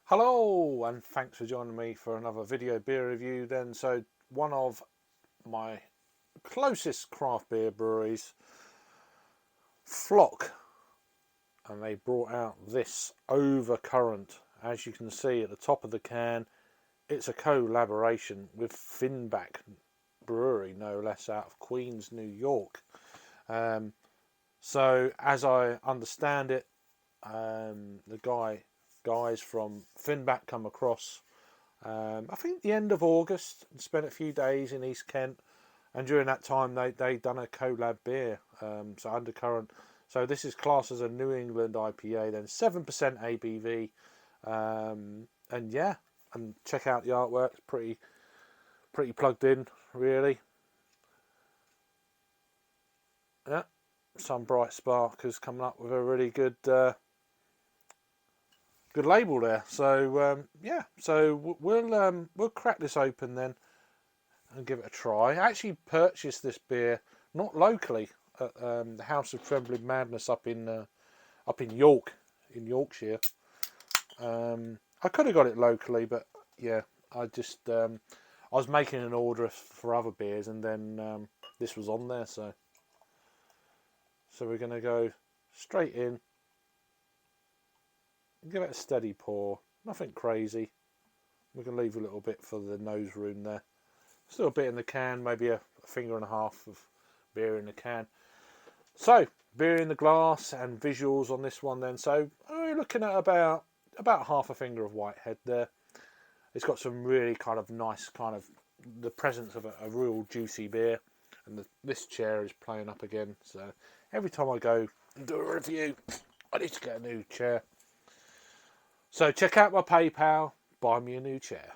Hello, and thanks for joining me for another video beer review then. So one of my closest craft beer breweries, Floc, and they brought out this Overcurrent. As you can see at the top of the can, it's a collaboration with Finback Brewery, no less, out of Queens, New York. So as I understand it, the guys from Finback come across I think the end of August, and spent a few days in East Kent, and during that time they done a collab beer, so Undercurrent. So this is classed as a New England IPA, then 7% ABV, and yeah, and check out the artwork. It's pretty plugged in, really. Yeah, some bright spark has coming up with a really good good label there. So yeah, so we'll crack this open then and give it a try. I actually purchased this beer not locally at the House of Trembling Madness up in York, in Yorkshire. I could have got it locally, but yeah, I was making an order for other beers, and then this was on there, so we're gonna go straight in, give it a steady pour, nothing crazy. We can leave a little bit for the nose room there. Still a bit in the can, maybe a finger and a half of beer in the can. So, beer in the glass and visuals on this one then. So, we're looking at about half a finger of Whitehead there. It's got some really kind of nice, kind of the presence of a real juicy beer. And this chair is playing up again. So, every time I go and do a review, I need to get a new chair. So, check out my PayPal, buy me a new chair.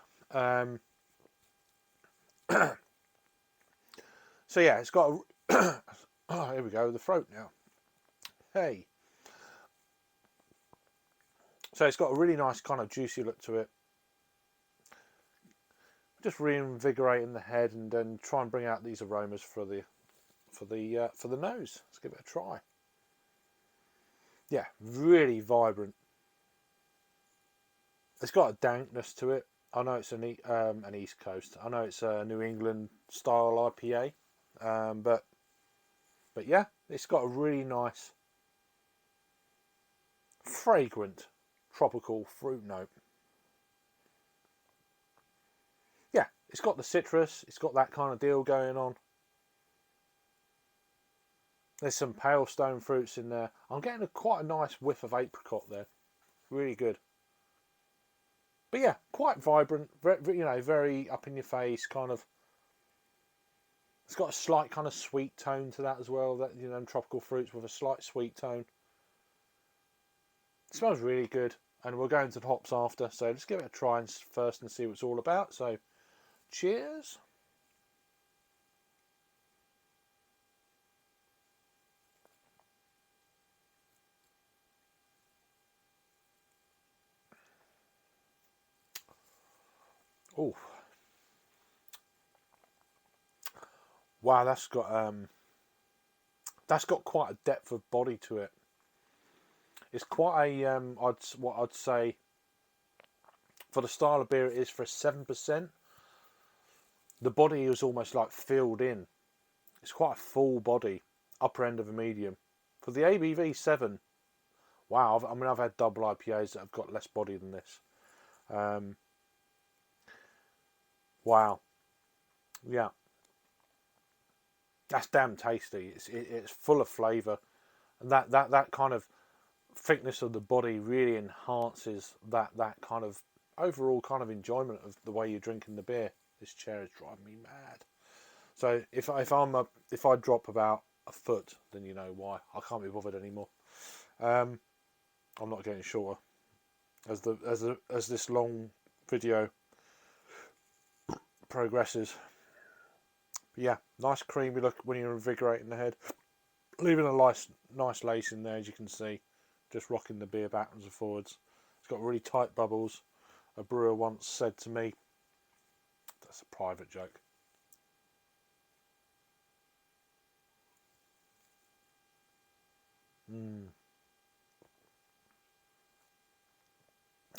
So yeah, it's got a oh, here we go, the throat now. Hey. So it's got a really nice kind of juicy look to it. Just reinvigorating the head, and then try and bring out these aromas for the nose. Let's give it a try. Yeah, really vibrant. It's got a dankness to it. I know it's an East Coast. I know it's a New England style IPA, but yeah, it's got a really nice, fragrant, tropical fruit note. Yeah, it's got the citrus. It's got that kind of deal going on. There's some pale stone fruits in there. I'm getting quite a nice whiff of apricot there. Really good. But yeah, quite vibrant. Very up in your face kind of. It's got a slight kind of sweet tone to that as well. That tropical fruits with a slight sweet tone. It smells really good, and we'll go into the hops after. So let's give it a try first and see what it's all about. So, cheers. Oh, wow! That's got quite a depth of body to it. It's quite a what I'd say for the style of beer it is for a 7%. The body is almost like filled in. It's quite a full body, upper end of a medium. For the ABV 7, wow! I've had double IPAs that have got less body than this. Wow, yeah, that's damn tasty. It's full of flavour, and that kind of thickness of the body really enhances that kind of overall kind of enjoyment of the way you're drinking the beer. This chair is driving me mad. So if I drop about a foot, then you know why. I can't be bothered anymore. I'm not getting shorter as this long video progresses. But yeah, nice creamy look when you're invigorating the head. Leaving a nice lace in there, as you can see. Just rocking the beer backwards and forwards. It's got really tight bubbles. A brewer once said to me, that's a private joke.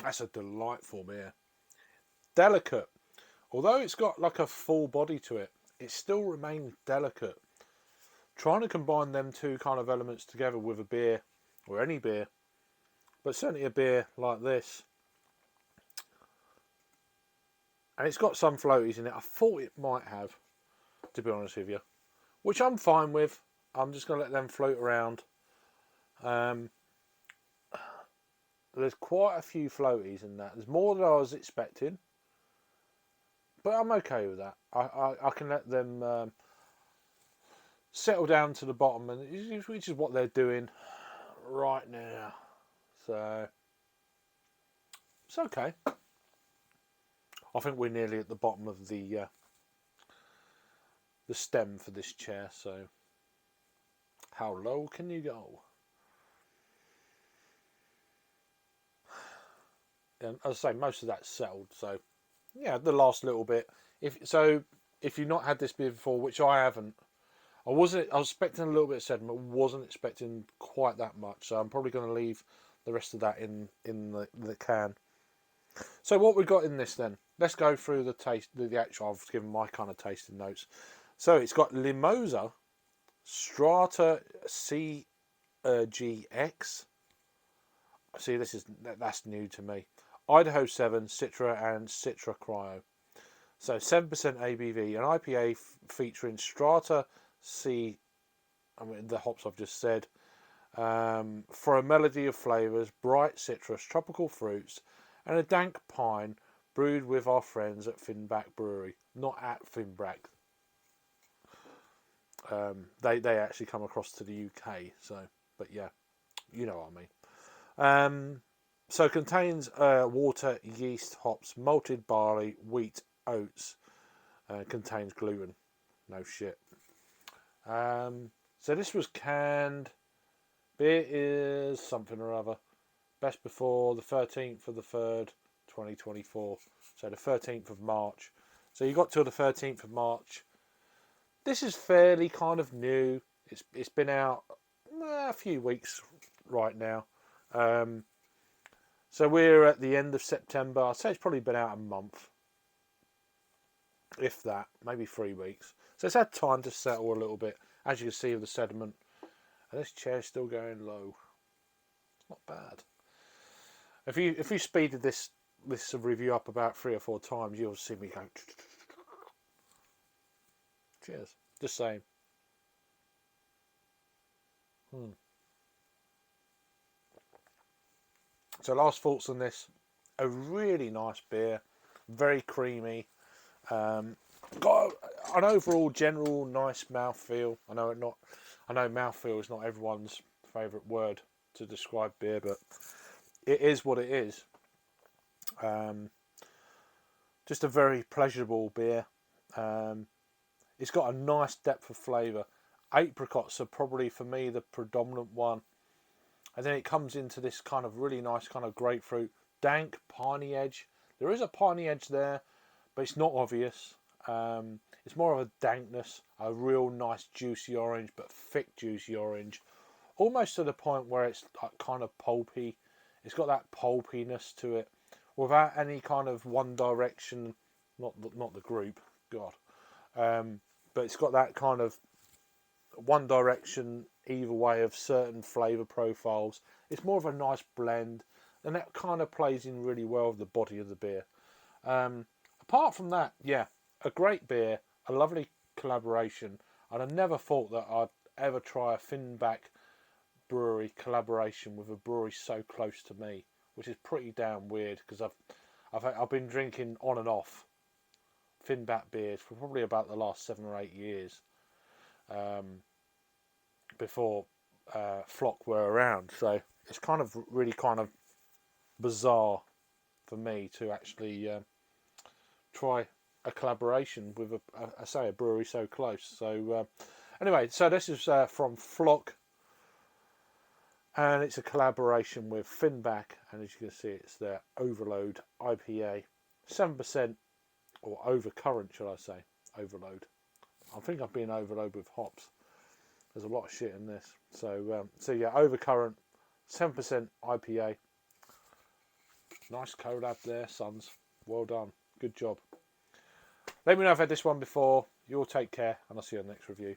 That's a delightful beer. Delicate. Although it's got like a full body to it, it still remains delicate. Trying to combine them two kind of elements together with a beer, or any beer, but certainly a beer like this, and it's got some floaties in it. I thought it might have, to be honest with you, which I'm fine with. I'm just going to let them float around. There's quite a few floaties in that. There's more than I was expecting, but I'm okay with that. I can let them settle down to the bottom, and which is what they're doing right now. So it's okay. I think we're nearly at the bottom of the stem for this chair. So how low can you go? And as I say, most of that's settled. So yeah, the last little bit. If you've not had this beer before, which I haven't, I was expecting a little bit of sediment. Wasn't expecting quite that much. So I'm probably going to leave the rest of that in the can. So what we've got in this then? Let's go through the taste. The actual. I've given my kind of tasting notes. So it's got Limosa, Strata CGX. See, that's new to me. Idaho 7, Citra, and Citra Cryo. So 7% ABV, an IPA featuring Strata C. I mean the hops I've just said. For a melody of flavours, bright citrus, tropical fruits, and a dank pine, brewed with our friends at Finback Brewery. Not at Finback. They actually come across to the UK. So, but yeah, you know what I mean. So contains water, yeast, hops, malted barley, wheat, oats. Contains gluten. No shit. So this was canned. Beer is something or other. Best before the 13th of the 3rd, 2024. So the 13th of March. So you got till the 13th of March. This is fairly kind of new. It's been out a few weeks right now. So we're at the end of September. I'd say it's probably been out a month. If that, maybe 3 weeks. So it's had time to settle a little bit. As you can see with the sediment. And this chair's still going low. It's not bad. If you speeded this review up about 3 or 4 times, you'll see me go. Cheers. Just saying. So last thoughts on this. A really nice beer. Very creamy. Got an overall general nice mouthfeel. I know mouthfeel is not everyone's favourite word to describe beer, but it is what it is. Just a very pleasurable beer. It's got a nice depth of flavour. Apricots are probably for me the predominant one, and then it comes into this kind of really nice kind of grapefruit, dank piney edge. There is a piney edge there, but it's not obvious. It's more of a dankness, a real nice juicy orange, but thick juicy orange, almost to the point where it's like kind of pulpy. It's got that pulpiness to it, without any kind of One Direction, not the group, God, but it's got that kind of One Direction either way of certain flavour profiles. It's more of a nice blend, and that kind of plays in really well with the body of the beer. Apart from that, yeah, a great beer, a lovely collaboration, and I never thought that I'd ever try a Finback brewery collaboration with a brewery so close to me, which is pretty damn weird because I've been drinking on and off Finback beers for probably about the last 7 or 8 years before Floc were around. So it's kind of really kind of bizarre for me to actually try a collaboration with a brewery so close. So anyway, so this is from Floc, and it's a collaboration with Finback, and as you can see, it's their Overload IPA, 7%, or Overcurrent, shall I say? Overload. I think I've been overload with hops. There's a lot of shit in this. So yeah, Overcurrent, 7% IPA. Nice collab there, sons. Well done. Good job. Let me know if I've had this one before. You all take care, and I'll see you on the next review.